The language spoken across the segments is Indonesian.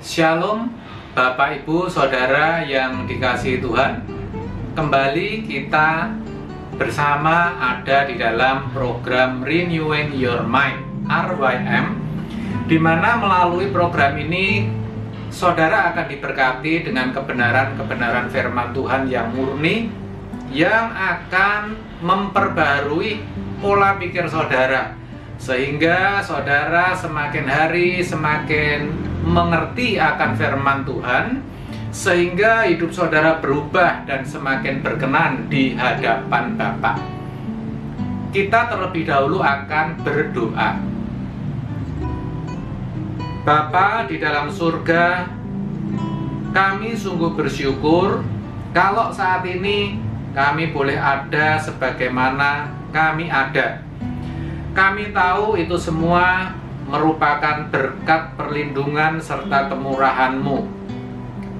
Shalom Bapak Ibu Saudara yang dikasihi Tuhan. Kembali kita bersama ada di dalam program Renewing Your Mind (RYM), di mana melalui program ini saudara akan diberkati dengan kebenaran-kebenaran firman Tuhan yang murni, yang akan memperbarui pola pikir saudara, sehingga saudara semakin hari semakin mengerti akan firman Tuhan, sehingga hidup saudara berubah dan semakin berkenan di hadapan Bapa. Kita terlebih dahulu akan berdoa. Bapa di dalam surga, kami sungguh bersyukur kalau saat ini kami boleh ada sebagaimana kami ada. Kami tahu itu semua merupakan berkat perlindungan serta kemurahan-Mu.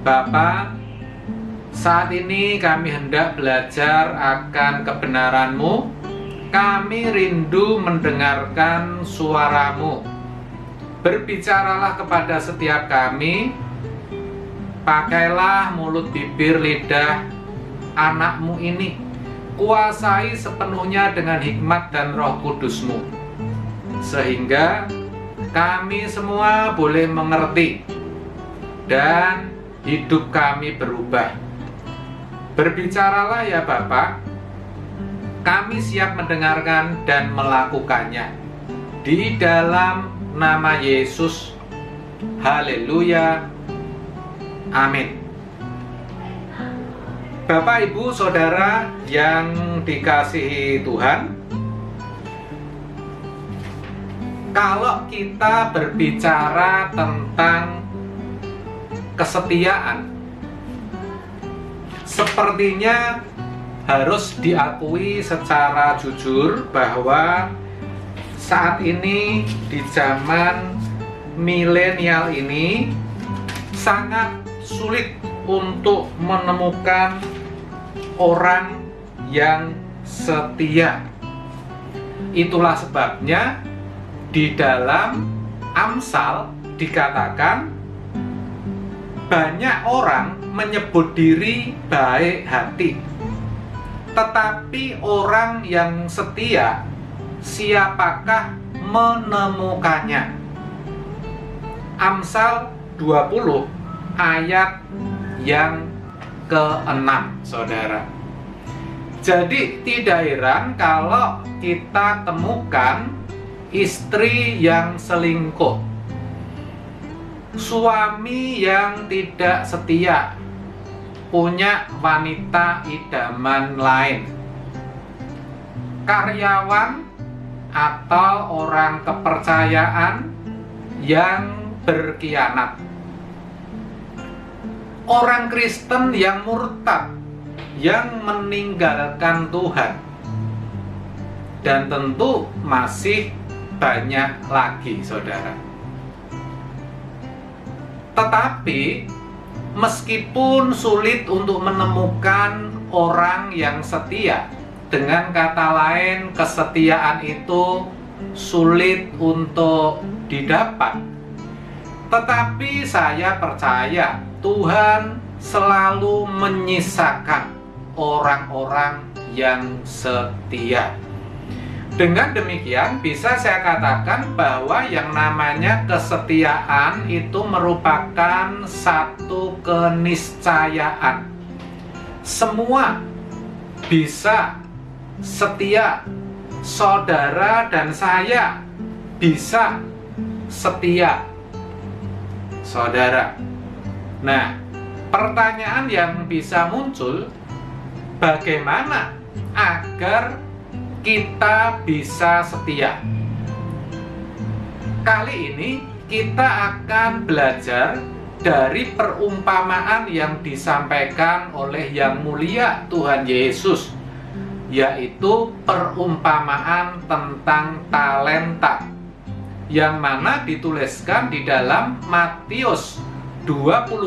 Bapa, saat ini kami hendak belajar akan kebenaran-Mu. Kami rindu mendengarkan suara-Mu. Berbicaralah kepada setiap kami. Pakailah mulut, bibir, lidah anak-Mu ini. Kuasai sepenuhnya dengan hikmat dan Roh Kudus-Mu, sehingga kami semua boleh mengerti dan hidup kami berubah. Berbicaralah ya Bapa, kami siap mendengarkan dan melakukannya. Di dalam nama Yesus, haleluya, amin. Bapak, Ibu, Saudara yang dikasihi Tuhan, kalau kita berbicara tentang kesetiaan, sepertinya harus diakui secara jujur bahwa saat ini di zaman milenial ini sangat sulit untuk menemukan orang yang setia. Itulah sebabnya di dalam Amsal dikatakan banyak orang menyebut diri baik hati, tetapi orang yang setia siapakah menemukannya? Amsal 20 ayat yang ke-6, saudara. Jadi tidak heran kalau kita temukan istri yang selingkuh, suami yang tidak setia, punya wanita idaman lain, karyawan atau orang kepercayaan yang berkhianat, orang Kristen yang murtad, yang meninggalkan Tuhan, dan tentu masih banyak lagi, saudara. Tetapi meskipun sulit untuk menemukan orang yang setia, dengan kata lain kesetiaan itu sulit untuk didapat, tetapi saya percaya Tuhan selalu menyisakan orang-orang yang setia. Dengan demikian bisa saya katakan bahwa yang namanya kesetiaan itu merupakan satu keniscayaan. Semua bisa setia, saudara dan saya bisa setia, saudara. Nah, pertanyaan yang bisa muncul, bagaimana agar kita bisa setia? Kali ini kita akan belajar dari perumpamaan yang disampaikan oleh Yang Mulia Tuhan Yesus, yaitu perumpamaan tentang talenta, yang mana dituliskan di dalam Matius 25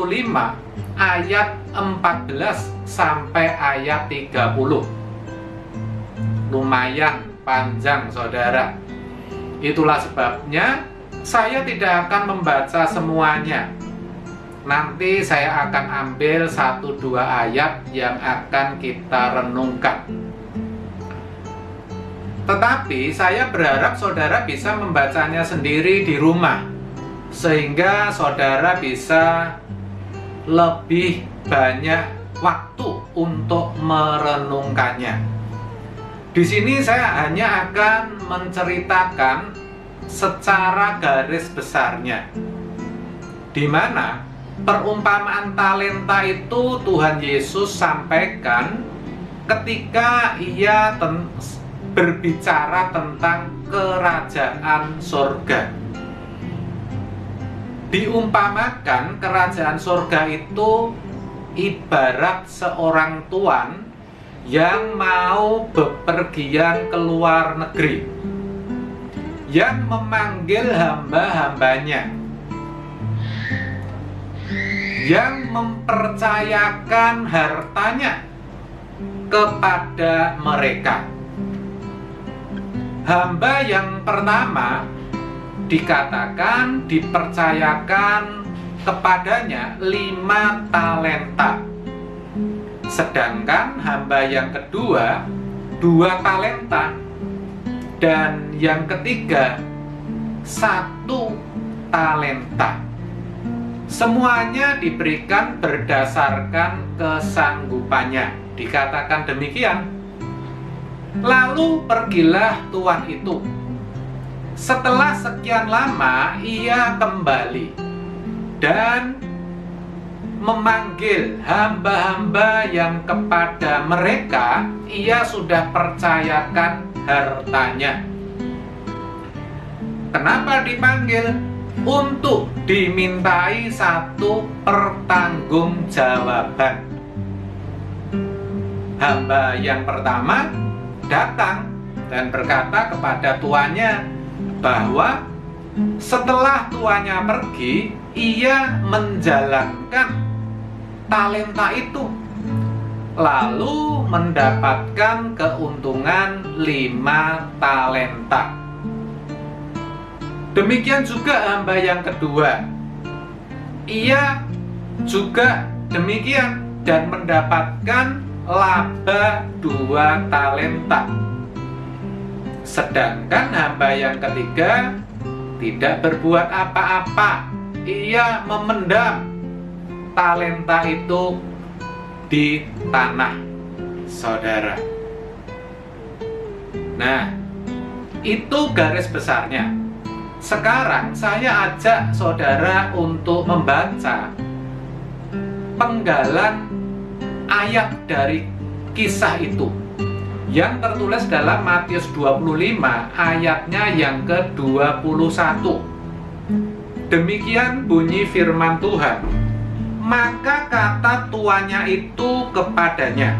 ayat 14 sampai ayat 30. Lumayan panjang, saudara. Itulah sebabnya saya tidak akan membaca semuanya, Nanti saya akan ambil 1-2 ayat yang akan kita renungkan. Tetapi saya berharap saudara bisa membacanya sendiri di rumah, sehingga saudara bisa lebih banyak waktu untuk merenungkannya. Di sini saya hanya akan menceritakan secara garis besarnya, di mana perumpamaan talenta itu Tuhan Yesus sampaikan ketika ia berbicara tentang kerajaan surga. Diumpamakan kerajaan surga itu ibarat seorang tuan yang mau bepergian ke luar negeri, yang memanggil hamba-hambanya, yang mempercayakan hartanya kepada mereka. Hamba yang pertama dikatakan dipercayakan kepadanya 5 talenta. Sedangkan hamba yang kedua 2 talenta. Dan yang ketiga 1 talenta. Semuanya diberikan berdasarkan kesanggupannya. Dikatakan demikian. Lalu pergilah tuan itu. Setelah sekian lama ia kembali dan memanggil hamba-hamba yang kepada mereka ia sudah percayakan hartanya. Kenapa dipanggil? Untuk dimintai 1 pertanggungjawaban. Hamba yang pertama datang dan berkata kepada tuannya bahwa setelah tuannya pergi, ia menjalankan talenta itu, lalu mendapatkan keuntungan 5 talenta. Demikian juga hamba yang kedua, ia juga demikian dan mendapatkan laba 2 talenta. Sedangkan hamba yang ketiga tidak berbuat apa-apa, ia memendam talenta itu di tanah, saudara. Nah, itu garis besarnya. Sekarang saya ajak saudara untuk membaca penggalan ayat dari kisah itu yang tertulis dalam Matius 25 ayatnya yang ke-21. Demikian bunyi firman Tuhan. Maka kata tuannya itu kepadanya,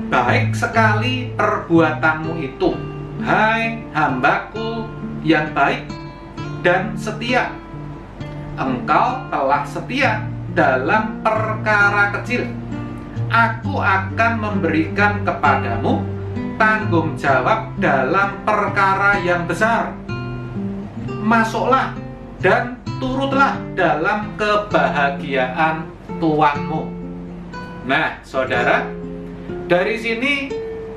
baik sekali perbuatanmu itu, hai hambaku yang baik dan setia. Engkau telah setia dalam perkara kecil, aku akan memberikan kepadamu tanggung jawab dalam perkara yang besar. Masuklah dan turutlah dalam kebahagiaan tuanmu. Nah, saudara, dari sini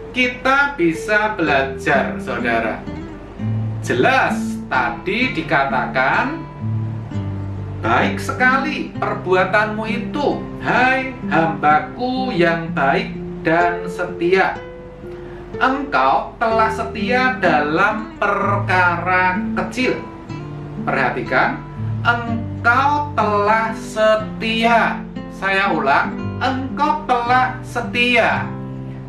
kita bisa belajar, saudara. Jelas tadi dikatakan, baik sekali perbuatanmu itu, hai hambaku yang baik dan setia. Engkau telah setia dalam perkara kecil. Perhatikan, engkau telah setia. Saya ulang, engkau telah setia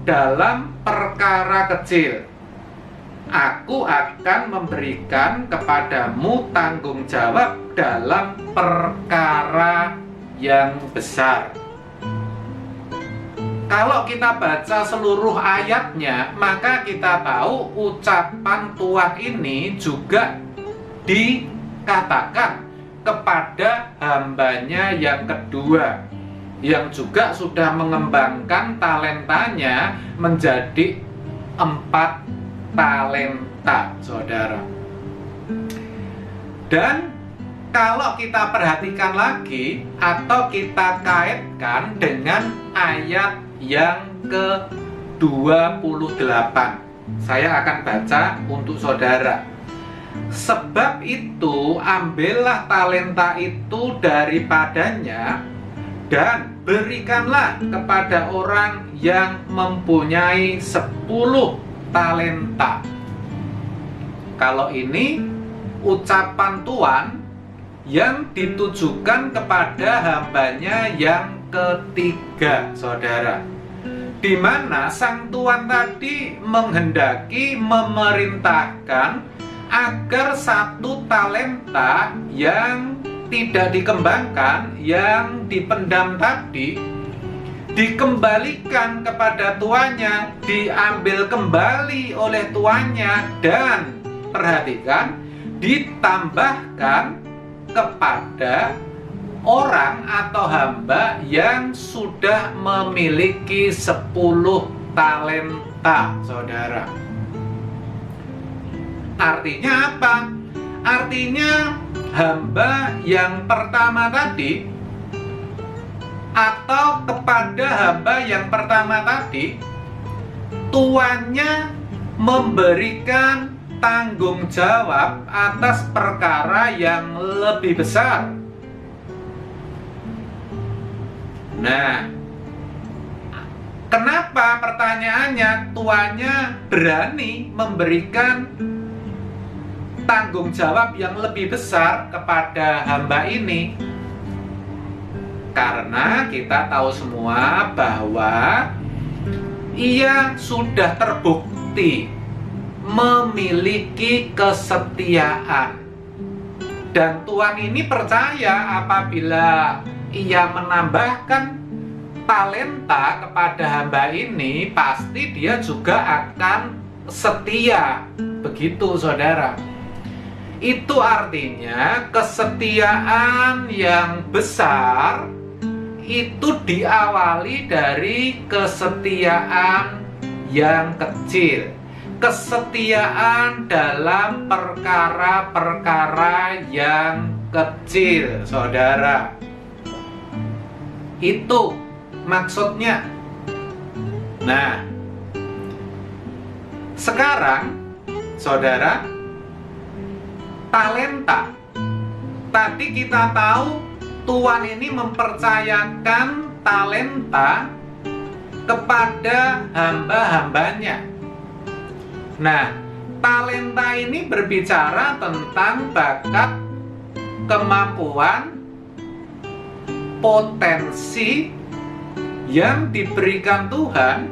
dalam perkara kecil. Aku akan memberikan kepadamu tanggung jawab dalam perkara yang besar. Kalau kita baca seluruh ayatnya, maka kita tahu ucapan Tuhan ini juga dikatakan kepada hambanya yang kedua, yang juga sudah mengembangkan talentanya menjadi 4 talenta, saudara. Dan kalau kita perhatikan lagi atau kita kaitkan dengan ayat yang ke-28, saya akan baca untuk saudara. Sebab itu ambillah talenta itu daripadanya dan berikanlah kepada orang yang mempunyai 10 talenta. Kalau ini ucapan Tuhan yang ditujukan kepada hambanya yang ketiga, saudara, di mana sang Tuhan tadi menghendaki memerintahkan agar 1 talenta yang tidak dikembangkan, yang dipendam tadi, dikembalikan kepada tuannya, diambil kembali oleh tuannya, dan perhatikan, ditambahkan kepada orang atau hamba yang sudah memiliki 10 talenta, saudara. Artinya apa? Artinya hamba yang pertama tadi, atau kepada hamba yang pertama tadi, tuannya memberikan tanggung jawab atas perkara yang lebih besar. Nah, kenapa pertanyaannya tuannya berani memberikan tanggung jawab yang lebih besar kepada hamba ini? Karena kita tahu semua bahwa ia sudah terbukti memiliki kesetiaan, dan Tuhan ini percaya apabila ia menambahkan talenta kepada hamba ini, pasti dia juga akan setia. Begitu, saudara. Itu artinya kesetiaan yang besar itu diawali dari kesetiaan yang kecil. Kesetiaan dalam perkara-perkara yang kecil, saudara. Itu maksudnya. Nah, sekarang, saudara, talenta. Tadi kita tahu Tuhan ini mempercayakan talenta kepada hamba-hambanya. Nah, talenta ini berbicara tentang bakat, kemampuan, potensi yang diberikan Tuhan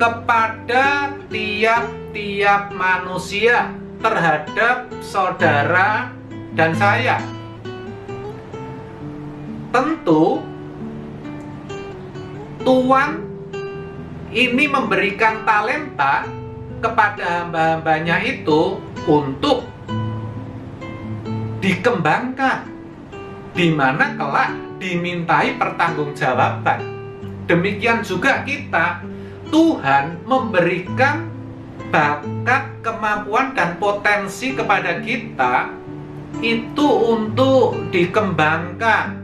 kepada tiap-tiap manusia terhadap saudara dan saya. Tentu Tuhan ini memberikan talenta kepada hamba-hambanya itu untuk dikembangkan, di mana kelak dimintai pertanggungjawaban. Demikian juga kita, Tuhan memberikan bakat, kemampuan, dan potensi kepada kita itu untuk dikembangkan.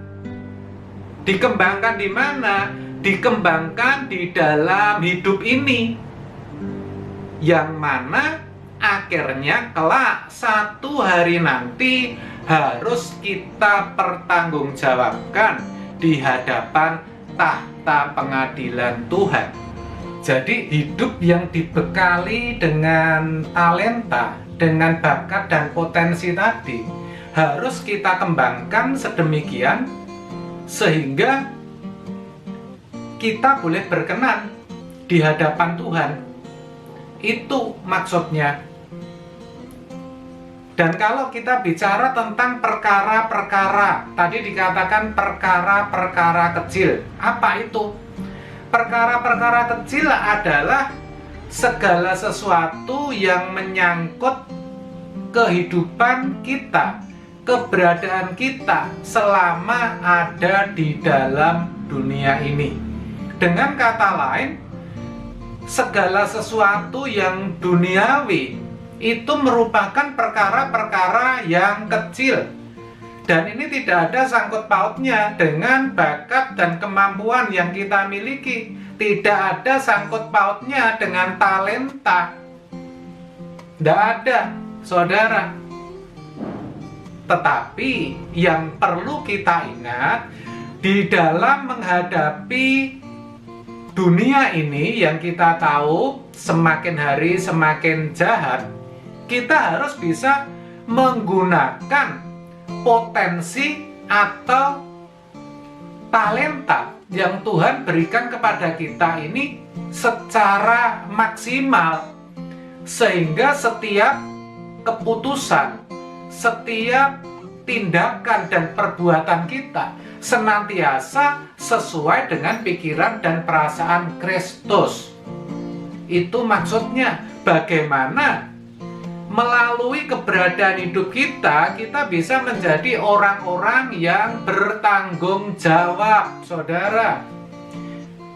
Dikembangkan di mana? Dikembangkan di dalam hidup ini, yang mana akhirnya kelak satu hari nanti harus kita pertanggungjawabkan di hadapan tahta pengadilan Tuhan. Jadi hidup yang dibekali dengan talenta, dengan bakat dan potensi tadi harus kita kembangkan sedemikian sehingga kita boleh berkenan di hadapan Tuhan. Itu maksudnya. Dan kalau kita bicara tentang perkara-perkara, tadi dikatakan perkara-perkara kecil. Apa itu? Perkara-perkara kecil adalah segala sesuatu yang menyangkut kehidupan kita, keberadaan kita selama ada di dalam dunia ini. Dengan kata lain, segala sesuatu yang duniawi itu merupakan perkara-perkara yang kecil, Dan ini tidak ada sangkut pautnya dengan bakat dan kemampuan yang kita miliki. Tidak ada sangkut pautnya dengan talenta. Tidak ada, saudara. Tetapi yang perlu kita ingat, di dalam menghadapi dunia ini yang kita tahu semakin hari semakin jahat, kita harus bisa menggunakan potensi atau talenta yang Tuhan berikan kepada kita ini secara maksimal, sehingga setiap keputusan, setiap tindakan dan perbuatan kita senantiasa sesuai dengan pikiran dan perasaan Kristus. Itu maksudnya bagaimana melalui keberadaan hidup kita, kita bisa menjadi orang-orang yang bertanggung jawab, saudara.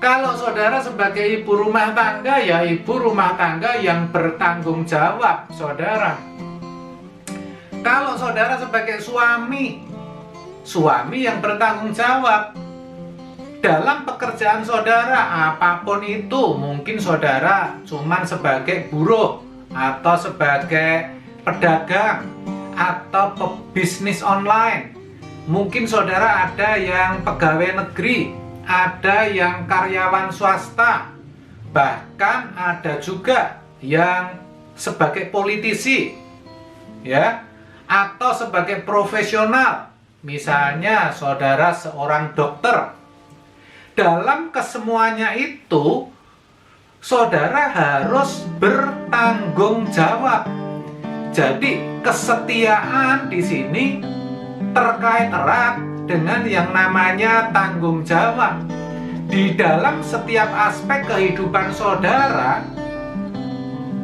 Kalau saudara sebagai ibu rumah tangga, ya ibu rumah tangga yang bertanggung jawab, saudara. Kalau saudara sebagai suami yang bertanggung jawab. Dalam pekerjaan saudara, apapun itu, mungkin saudara cuman sebagai buruh, atau sebagai pedagang, atau pebisnis online. Mungkin saudara ada yang pegawai negeri, ada yang karyawan swasta, bahkan ada juga yang sebagai politisi, ya, atau sebagai profesional. Misalnya saudara seorang dokter. Dalam kesemuanya itu, saudara harus bertanggung jawab. Jadi kesetiaan di sini terkait erat dengan yang namanya tanggung jawab. Di dalam setiap aspek kehidupan saudara,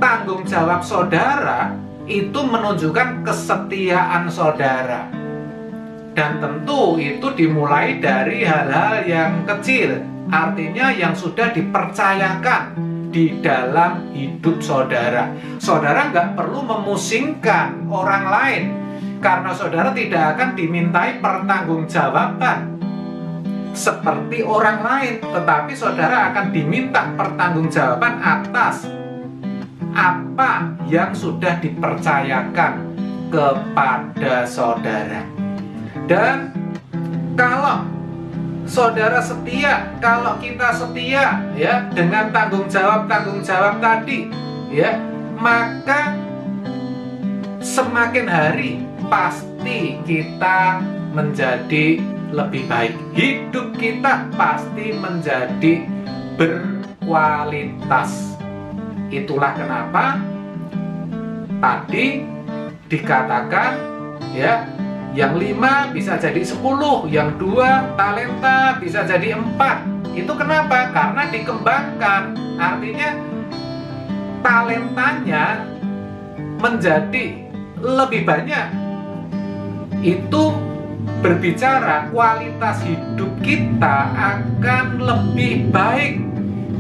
tanggung jawab saudara itu menunjukkan kesetiaan saudara. Dan tentu itu dimulai dari hal-hal yang kecil, artinya yang sudah dipercayakan di dalam hidup saudara. Saudara nggak perlu memusingkan orang lain, karena saudara tidak akan dimintai pertanggungjawaban seperti orang lain, tetapi saudara akan diminta pertanggungjawaban atas apa yang sudah dipercayakan kepada saudara. Dan kalau saudara setia, kalau kita setia, ya, dengan tanggung jawab tadi, ya, maka semakin hari pasti kita menjadi lebih baik. Hidup kita pasti menjadi berkualitas. Itulah kenapa tadi dikatakan, ya, yang 5 bisa jadi 10, yang 2 talenta bisa jadi 4. Itu kenapa? Karena dikembangkan. Artinya talentanya menjadi lebih banyak. Itu berbicara kualitas hidup kita akan lebih baik.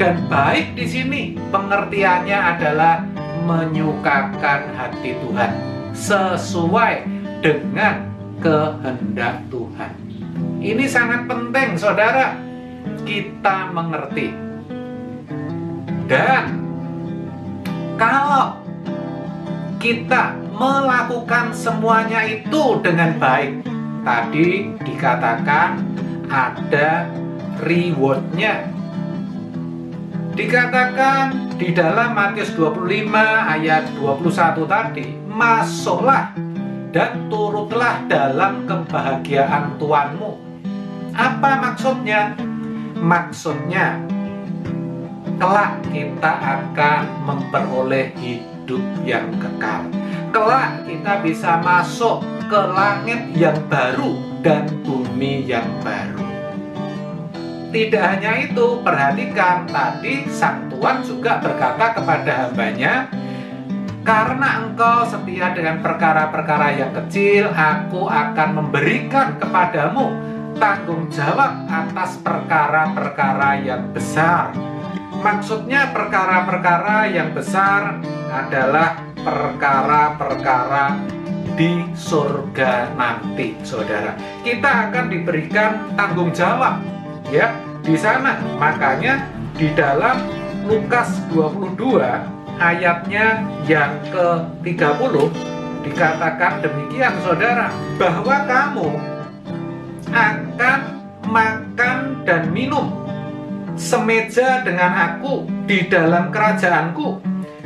Dan baik di sini pengertiannya adalah menyukakan hati Tuhan, sesuai dengan kehendak Tuhan. Ini sangat penting, saudara, kita mengerti. Dan kalau kita melakukan semuanya itu dengan baik, tadi dikatakan ada reward-nya. Dikatakan di dalam Matius 25 ayat 21 tadi, masuklah dan turutlah dalam kebahagiaan Tuhanmu. Apa maksudnya? Maksudnya, kelak kita akan memperoleh hidup yang kekal. Kelak kita bisa masuk ke langit yang baru dan bumi yang baru. Tidak hanya itu, perhatikan tadi Sang Tuhan juga berkata kepada hambanya, karena engkau setia dengan perkara-perkara yang kecil, aku akan memberikan kepadamu tanggung jawab atas perkara-perkara yang besar. Maksudnya perkara-perkara yang besar adalah perkara-perkara di surga nanti, saudara. Kita akan diberikan tanggung jawab, ya, di sana. Makanya di dalam Lukas 22 ayatnya yang ke-30 dikatakan demikian, saudara, bahwa kamu akan makan dan minum semeja dengan aku di dalam kerajaanku,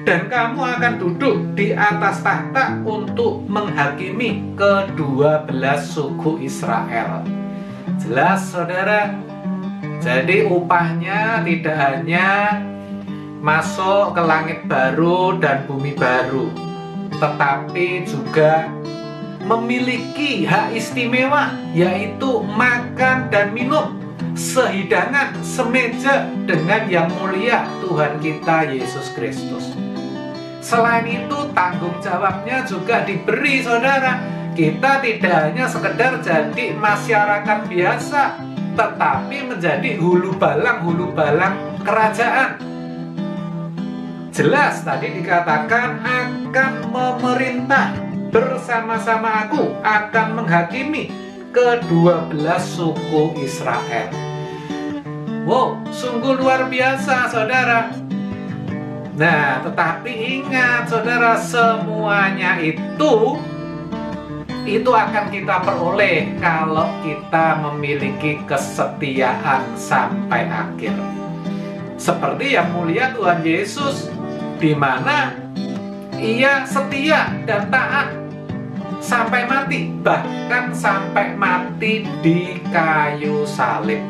dan kamu akan duduk di atas tahta untuk menghakimi ke-12 suku Israel. Jelas, saudara. Jadi upahnya tidak hanya masuk ke langit baru dan bumi baru, tetapi juga memiliki hak istimewa, yaitu makan dan minum sehidangan semeja dengan yang mulia Tuhan kita Yesus Kristus. Selain itu, tanggung jawabnya juga diberi, saudara. Kita tidak hanya sekedar jadi masyarakat biasa, tetapi menjadi hulu balang kerajaan. Jelas tadi dikatakan akan memerintah bersama-sama aku, akan menghakimi ke-12 suku Israel. Wow, sungguh luar biasa, saudara. Nah, tetapi ingat, saudara, semuanya itu akan kita peroleh kalau kita memiliki kesetiaan sampai akhir. Seperti yang mulia Tuhan Yesus, di mana Ia setia dan taat sampai mati, bahkan sampai mati di kayu salib.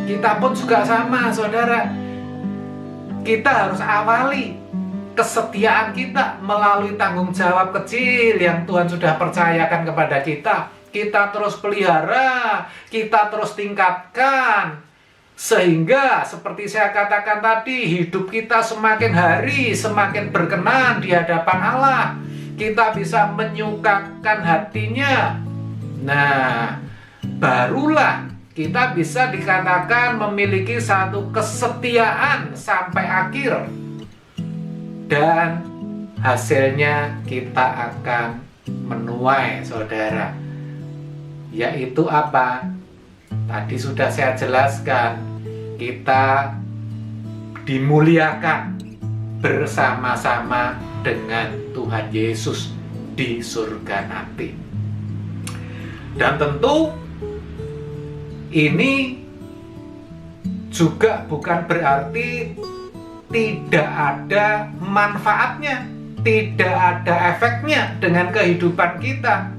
Kita pun juga sama, saudara. Kita harus awali kesetiaan kita melalui tanggung jawab kecil yang Tuhan sudah percayakan kepada kita. Kita terus pelihara, kita terus tingkatkan, sehingga seperti saya katakan tadi, hidup kita semakin hari semakin berkenan di hadapan Allah. Kita bisa menyukakan hatinya. Nah, barulah kita bisa dikatakan memiliki satu kesetiaan sampai akhir. Dan hasilnya kita akan menuai, saudara. Yaitu apa? Tadi sudah saya jelaskan, kita dimuliakan bersama-sama dengan Tuhan Yesus di surga nanti. Dan tentu ini juga bukan berarti tidak ada manfaatnya, tidak ada efeknya dengan kehidupan kita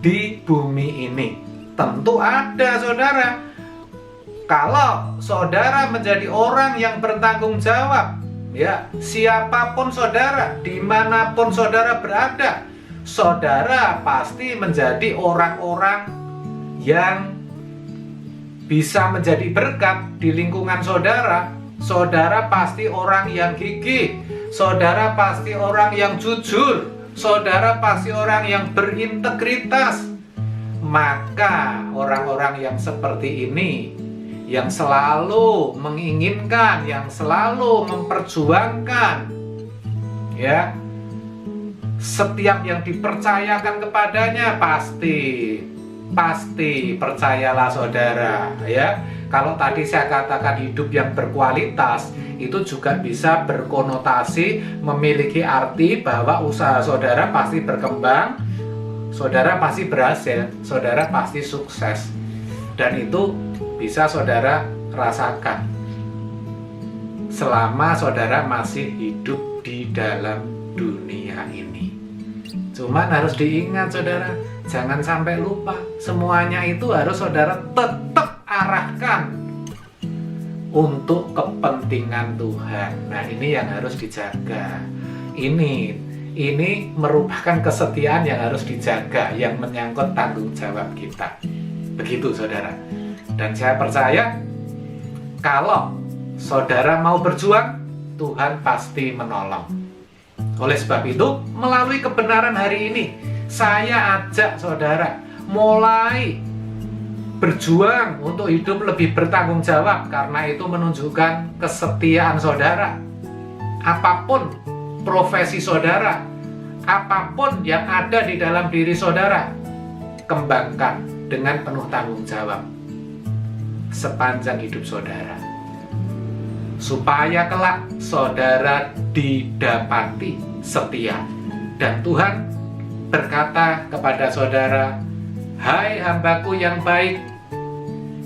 di bumi ini. Tentu ada, saudara. Kalau saudara menjadi orang yang bertanggung jawab, ya, siapapun saudara, dimanapun saudara berada, saudara pasti menjadi orang-orang yang bisa menjadi berkat di lingkungan saudara. Saudara pasti orang yang gigih, saudara pasti orang yang jujur, saudara pasti orang yang berintegritas. Maka orang-orang yang seperti ini, yang selalu menginginkan, yang selalu memperjuangkan, ya, setiap yang dipercayakan kepadanya pasti percayalah, saudara, ya. Kalau tadi saya katakan hidup yang berkualitas, itu juga bisa berkonotasi memiliki arti bahwa usaha saudara pasti berkembang, saudara pasti berhasil, saudara pasti sukses. Dan itu bisa saudara rasakan selama saudara masih hidup di dalam dunia ini. Cuman harus diingat, saudara, jangan sampai lupa, semuanya itu harus saudara tetap arahkan untuk kepentingan Tuhan. Nah, ini yang harus dijaga. Ini merupakan kesetiaan yang harus dijaga, yang menyangkut tanggung jawab kita. Begitu, saudara. Dan saya percaya kalau saudara mau berjuang, Tuhan pasti menolong. Oleh sebab itu, melalui kebenaran hari ini, saya ajak saudara mulai berjuang untuk hidup lebih bertanggung jawab, karena itu menunjukkan kesetiaan saudara. Apapun profesi saudara, apapun yang ada di dalam diri saudara, kembangkan dengan penuh tanggung jawab sepanjang hidup saudara, supaya kelak saudara didapati setia. Dan Tuhan berkata kepada saudara, "Hai hambaku yang baik,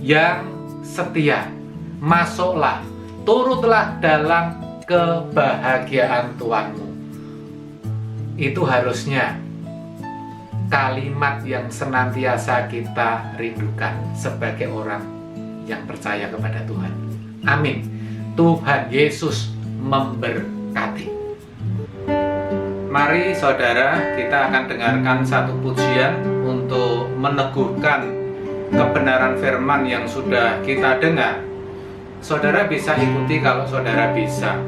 yang setia, masuklah, turutlah dalam kebahagiaan Tuhanmu." Itu harusnya kalimat yang senantiasa kita rindukan sebagai orang yang percaya kepada Tuhan. Amin. Tuhan Yesus memberkati. Mari saudara, kita akan dengarkan satu pujian untuk meneguhkan kebenaran firman yang sudah kita dengar. Saudara bisa ikuti kalau saudara bisa.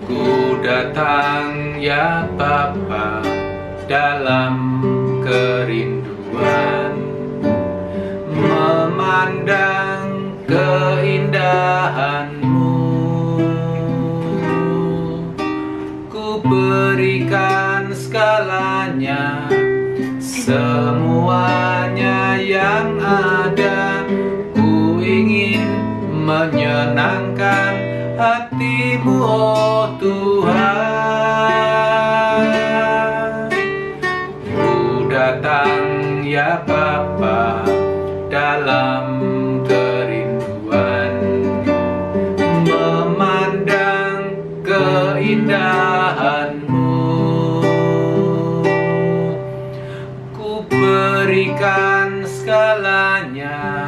Ku datang ya Bapa dalam kerinduan, memandang keindahan-Mu. Ku berikan segalanya, semuanya yang ada. Ku ingin menyenangkan hati-Mu, oh Tuhan. Ku datang ya Bapa dalam kerinduan, memandang keindahan-Mu. Ku berikan segalanya,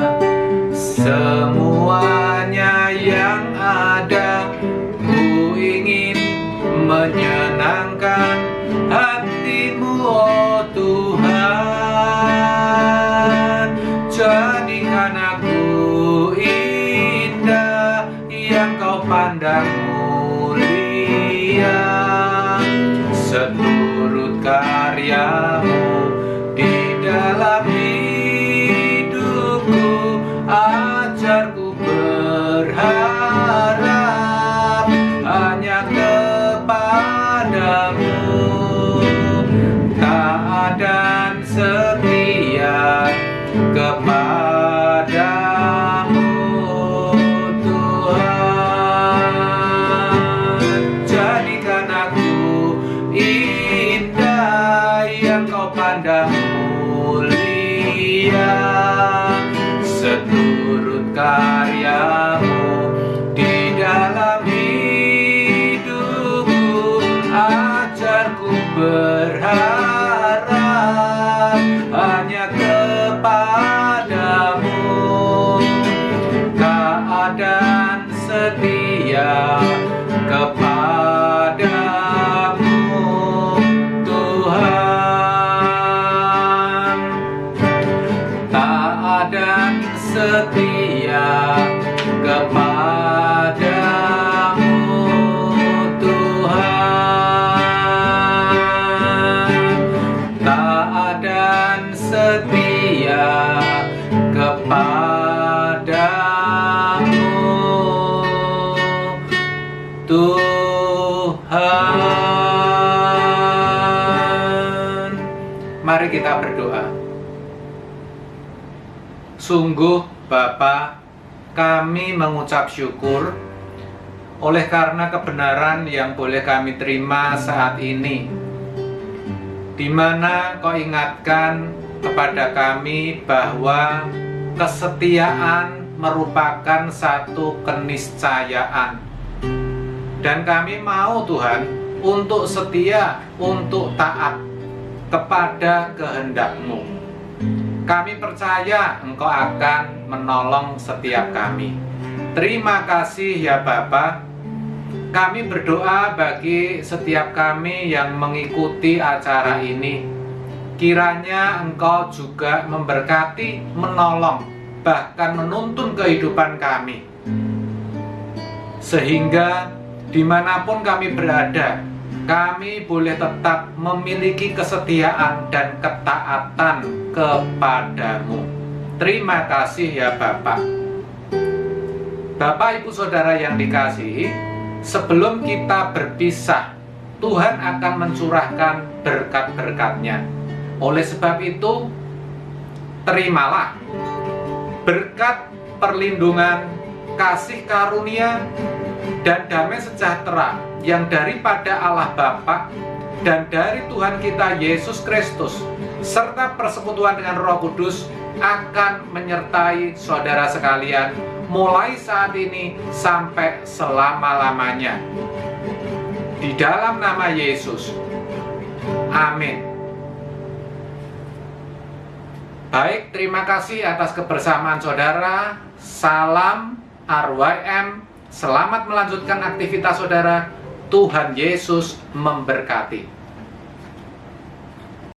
semuanya yang ada. Ku ingin menyenangkan hati-Mu, oh Tuhan. Jadikan aku indah yang Kau pandang mulia, seturut karya-Mu di dalam hidupku. Ajarku berharap hanya kepadamu, taat dan setia kepadamu, Tuhan. Jadikan aku indah yang Kau pandang mulia, seturut karya-Mu di dalam hidupku. Ajarku berharap hanya kepadamu, taat dan setia kepadamu, Tuhan. Taat dan setia kepadamu, Tuhan. Taat dan setia kepadamu, Tuhan. Mari kita berdoa. Sungguh Bapa, kami mengucap syukur oleh karena kebenaran yang boleh kami terima saat ini, di mana Kau ingatkan kepada kami bahwa kesetiaan merupakan satu keniscayaan. Dan kami mau Tuhan untuk setia, untuk taat kepada kehendak-Mu. Kami percaya Engkau akan menolong setiap kami. Terima kasih ya Bapa. Kami berdoa bagi setiap kami yang mengikuti acara ini. Kiranya Engkau juga memberkati, menolong, bahkan menuntun kehidupan kami. Sehingga dimanapun kami berada, kami boleh tetap memiliki kesetiaan dan ketaatan kepadamu. Terima kasih ya Bapak. Bapak, Ibu, Saudara yang dikasihi, sebelum kita berpisah, Tuhan akan mencurahkan berkat-berkat-Nya. Oleh sebab itu, terimalah berkat perlindungan, kasih karunia, dan damai sejahtera yang daripada Allah Bapa dan dari Tuhan kita Yesus Kristus serta persekutuan dengan Roh Kudus akan menyertai saudara sekalian mulai saat ini sampai selama-lamanya. Di dalam nama Yesus. Amin. Baik, terima kasih atas kebersamaan saudara. Salam RYM. Selamat melanjutkan aktivitas saudara. Tuhan Yesus memberkati.